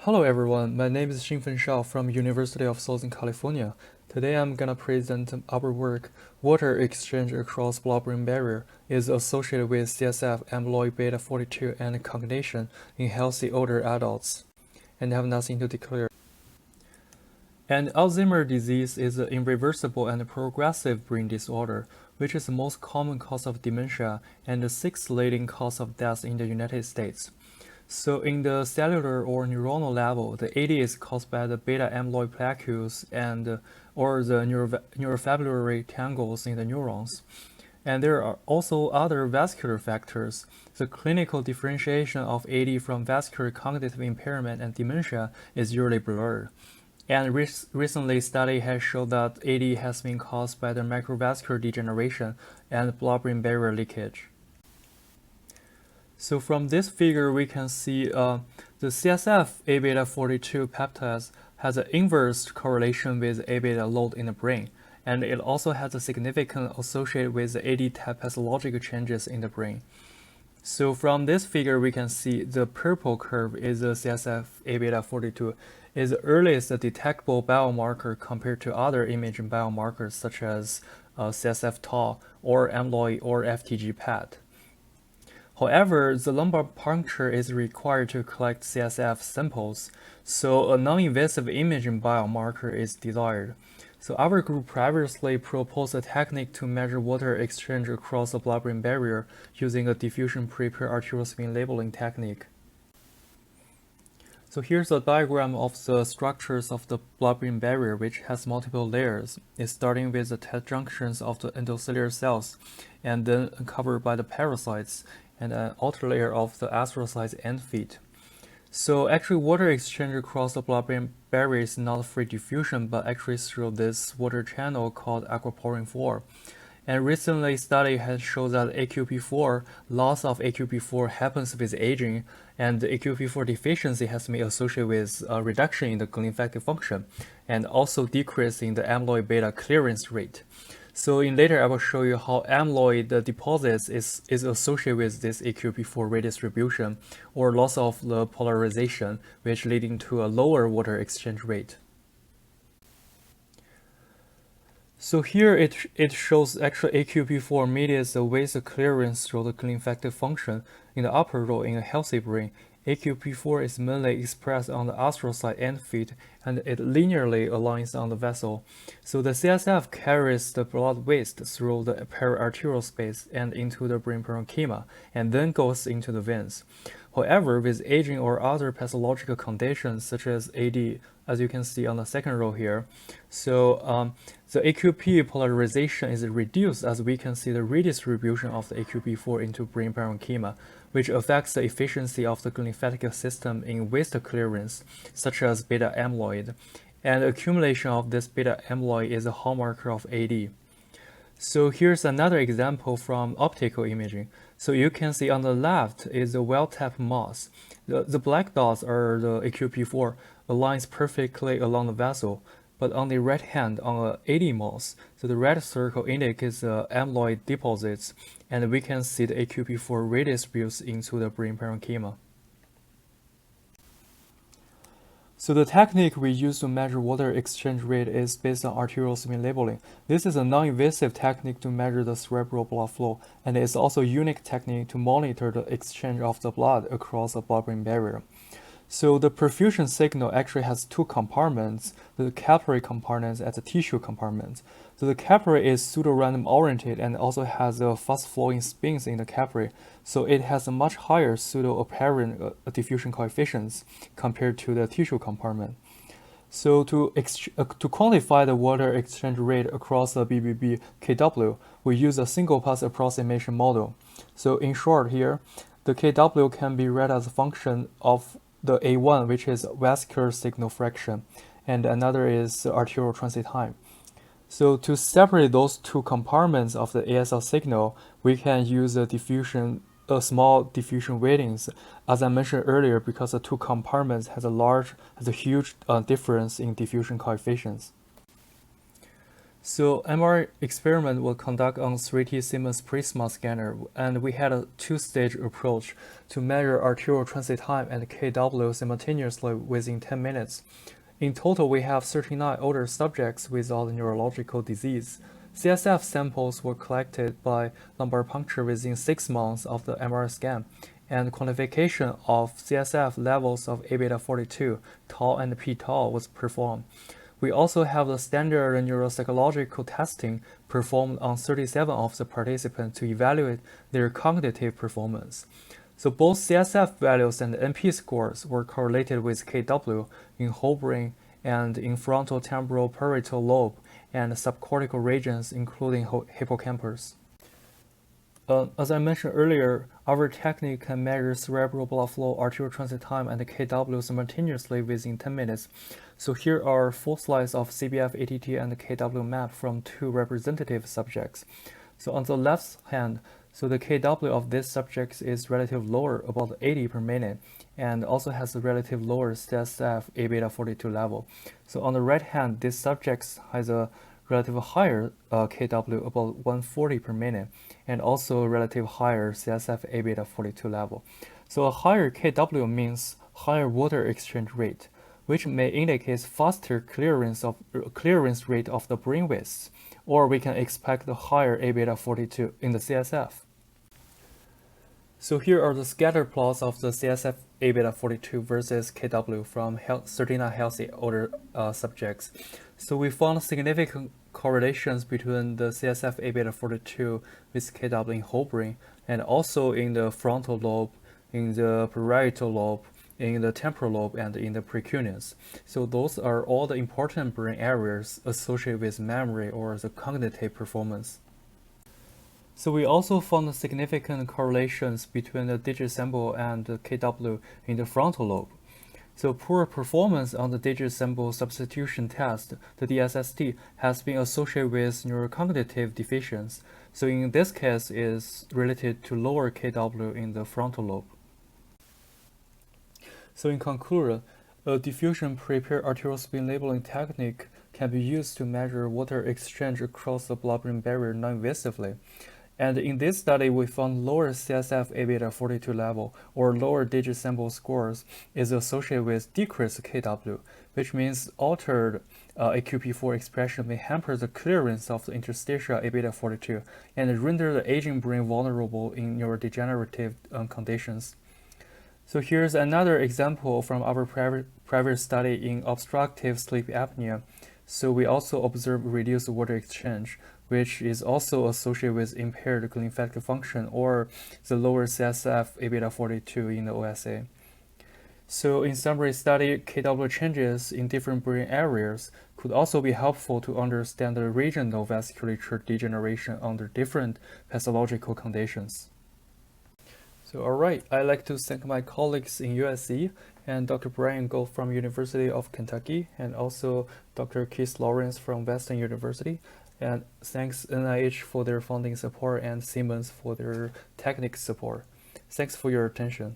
Hello everyone, my name is Xingfeng Shao from University of Southern California. Today I'm gonna present our work, Water Exchange Across Blood-Brain Barrier is associated with CSF Amyloid β42 and cognition in healthy older adults, and have nothing to declare. And Alzheimer's disease is an irreversible and progressive brain disorder, which is the most common cause of dementia and the sixth leading cause of death in the United States. So in the cellular or neuronal level, the AD is caused by the beta amyloid plaques and or the neurofibrillary tangles in the neurons. And there are also other vascular factors. The clinical differentiation of AD from vascular cognitive impairment and dementia is usually blurred. And recently, study has shown that AD has been caused by the microvascular degeneration and blood-brain barrier leakage. So from this figure, we can see the CSF Aβ42 peptides has an inverse correlation with Aβ load in the brain, and it also has a significant associated with the AD-type pathological changes in the brain. So from this figure, we can see the purple curve is the CSF Aβ42 is the earliest detectable biomarker compared to other imaging biomarkers such as CSF tau or amyloid or FTG PET. However, the lumbar puncture is required to collect CSF samples, so a non-invasive imaging biomarker is desired. So our group previously proposed a technique to measure water exchange across the blood-brain barrier using a diffusion prepared arterial spin labeling technique. So here's a diagram of the structures of the blood-brain barrier, which has multiple layers. It's starting with the tight junctions of the endothelial cells, and then covered by the parasites, and an outer layer of the astrocytes and feet. So actually water exchange across the blood-brain barrier is not free diffusion, but actually through this water channel called aquaporin 4. And recently study has shown that AQP4, loss of AQP4 happens with aging, and the AQP4 deficiency has been associated with a reduction in the glymphatic function, and also decrease in the amyloid beta clearance rate. So in later I will show you how amyloid deposits is associated with this AQP4 redistribution or loss of the polarization, which leading to a lower water exchange rate. So here it shows actually AQP4 mediates the waste clearance through the glymphatic function in the upper row in a healthy brain. AQP4 is mainly expressed on the astrocyte and feet, and it linearly aligns on the vessel. So the CSF carries the blood waste through the periarterial space and into the brain parenchyma, and then goes into the veins. However, with aging or other pathological conditions such as AD, as you can see on the second row here, so the AQP polarization is reduced as we can see the redistribution of the AQP4 into brain parenchyma, which affects the efficiency of the glymphatic system in waste clearance, such as beta amyloid. And accumulation of this beta amyloid is a hallmark of AD. So here's another example from optical imaging. So you can see on the left is the well-tapped mouse. The black dots are the AQP4, aligns perfectly along the vessel. But on the right hand, on a AD mouse, so the red circle indicates the amyloid deposits, and we can see the AQP4 redistributes into the brain parenchyma. So the technique we use to measure water exchange rate is based on arterial spin labeling. This is a non-invasive technique to measure the cerebral blood flow, and it's also a unique technique to monitor the exchange of the blood across the blood-brain barrier. So the perfusion signal actually has two compartments, the capillary compartment and the tissue compartment. So the capillary is pseudo-random oriented and also has fast-flowing spins in the capillary. So it has a much higher pseudo-apparent diffusion coefficients compared to the tissue compartment. So to quantify the water exchange rate across the BBB KW, we use a single-pass approximation model. So in short here, the KW can be read as a function of the A1, which is vascular signal fraction, and another is arterial transit time. So to separate those two compartments of the ASL signal, we can use a small diffusion weightings, as I mentioned earlier, because the two compartments has a huge difference in diffusion coefficients. So MR experiment will conduct on 3T Siemens Prisma scanner, and we had a two-stage approach to measure arterial transit time and KW simultaneously within 10 minutes. In total, we have 39 older subjects without neurological disease. CSF samples were collected by lumbar puncture within 6 months of the MR scan, and quantification of CSF levels of Aβ42, tau, and p-tau was performed. We also have the standard neuropsychological testing performed on 37 of the participants to evaluate their cognitive performance. So both CSF values and NP scores were correlated with KW in whole brain and in frontal temporal parietal lobe and subcortical regions, including hippocampus. As I mentioned earlier, our technique can measure cerebral blood flow, arterial transit time, and KW simultaneously within 10 minutes. So here are 4 slides of CBF, ATT, and KW map from 2 representative subjects. So on the left hand, so the KW of this subject is relatively lower, about 80 per minute, and also has a relative lower CSF Aβ42 level. So on the right hand, this subject has a relative higher KW, about 140 per minute, and also a relative higher CSF Aβ42 level. So a higher KW means higher water exchange rate, which may indicate faster clearance rate of the brain waves, or we can expect a higher Aβ42 in the CSF. So here are the scatter plots of the CSF Aβ42 versus KW from 39 healthy older subjects. So we found significant correlations between the CSF Aβ42 with KW in whole brain, and also in the frontal lobe, in the parietal lobe, in the temporal lobe, and in the precuneus. So those are all the important brain areas associated with memory or the cognitive performance. So we also found significant correlations between the digit symbol and the KW in the frontal lobe. So poor performance on the digit symbol substitution test, the DSST, has been associated with neurocognitive deficiency. So in this case, is related to lower KW in the frontal lobe. So in conclusion, a diffusion prepared arterial spin labeling technique can be used to measure water exchange across the blood-brain barrier non-invasively. And in this study, we found lower CSF Aβ42 level or lower digit symbol scores is associated with decreased KW, which means altered AQP4 expression may hamper the clearance of the interstitial Aβ42 and render the aging brain vulnerable in neurodegenerative conditions. So here's another example from our private study in obstructive sleep apnea. So we also observe reduced water exchange, which is also associated with impaired glymphatic function or the lower CSF Aβ42 in the OSA. So in summary, study KW changes in different brain areas could also be helpful to understand the regional vasculature degeneration under different pathological conditions. So alright, I'd like to thank my colleagues in USC and Dr. Brian Gold from University of Kentucky and also Dr. Keith Lawrence from Western University. And thanks NIH for their funding support and Siemens for their technical support. Thanks for your attention.